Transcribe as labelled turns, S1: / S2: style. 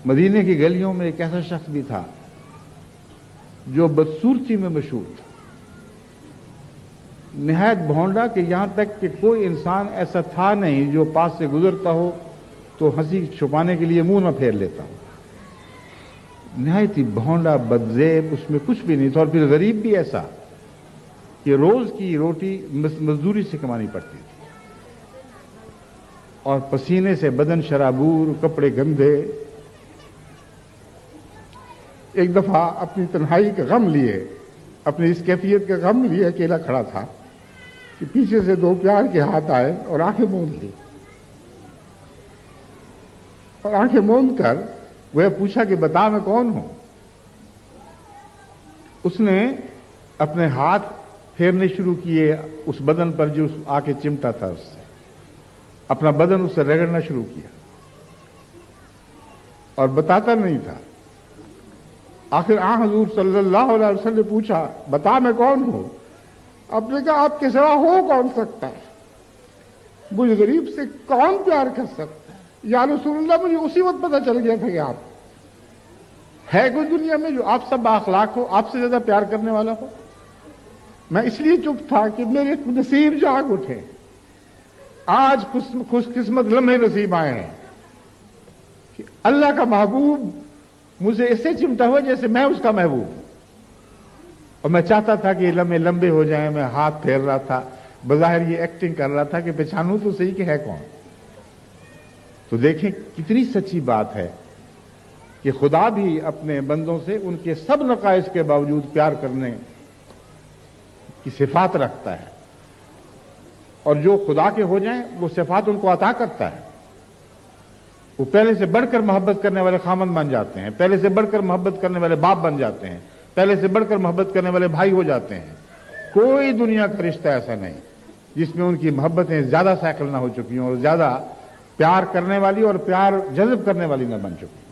S1: مدینے کی گلیوں میں ایک ایسا شخص بھی تھا جو بدصورتی میں مشہور تھا، نہایت بھونڈا، کہ یہاں تک کہ کوئی انسان ایسا تھا نہیں جو پاس سے گزرتا ہو تو ہنسی چھپانے کے لیے منہ نہ پھیر لیتا ہو۔ نہایت ہی بھونڈا، بدزیب، اس میں کچھ بھی نہیں تھا، اور پھر غریب بھی ایسا کہ روز کی روٹی مزدوری سے کمانی پڑتی تھی، اور پسینے سے بدن شرابور، کپڑے گندے۔ ایک دفعہ اپنی تنہائی کا غم لیے، اپنی اس کیفیت کا غم لیے اکیلا کھڑا تھا کہ پیچھے سے دو پیار کے ہاتھ آئے اور آنکھیں موند لی، اور آنکھیں موند کر وہ پوچھا کہ بتا میں کون ہوں۔ اس نے اپنے ہاتھ پھیرنے شروع کیے اس بدن پر جو آ کے چمٹا تھا، اس سے اپنا بدن اس سے رگڑنا شروع کیا، اور بتاتا نہیں تھا۔ آخر حضور صلی اللہ علیہ وسلم نے پوچھا بتا میں کون ہوں؟ آپ نے کہا آپ کے سوا ہو کون سکتا ہے؟ مجھے غریب سے کون پیار کر سکتا ہے؟ یا رسول اللہ، مجھے اسی وقت پتہ چل گیا تھا کہ آپ ہے کوئی دنیا میں جو آپ سب بااخلاق ہو، آپ سے زیادہ پیار کرنے والا ہو۔ میں اس لیے چپ تھا کہ میرے نصیب جاگ اٹھے، آج خوش قسمت لمحے نصیب آئے ہیں کہ اللہ کا محبوب مجھے ایسے چمٹا ہوا جیسے میں اس کا محبوب ہوں، اور میں چاہتا تھا کہ یہ لمحے لمبے ہو جائیں۔ میں ہاتھ پھیر رہا تھا، بظاہر یہ ایکٹنگ کر رہا تھا کہ پہچانوں تو صحیح کہ ہے کون۔ تو دیکھیں کتنی سچی بات ہے کہ خدا بھی اپنے بندوں سے ان کے سب نقائص کے باوجود پیار کرنے کی صفات رکھتا ہے، اور جو خدا کے ہو جائیں وہ صفات ان کو عطا کرتا ہے۔ وہ پہلے سے بڑھ کر محبت کرنے والے خامند بن جاتے ہیں، پہلے سے بڑھ کر محبت کرنے والے باپ بن جاتے ہیں، پہلے سے بڑھ کر محبت کرنے والے بھائی ہو جاتے ہیں۔ کوئی دنیا کا رشتہ ایسا نہیں جس میں ان کی محبتیں زیادہ سائیکل نہ ہو چکی ہوں، اور زیادہ پیار کرنے والی اور پیار جذب کرنے والی نہ بن چکی۔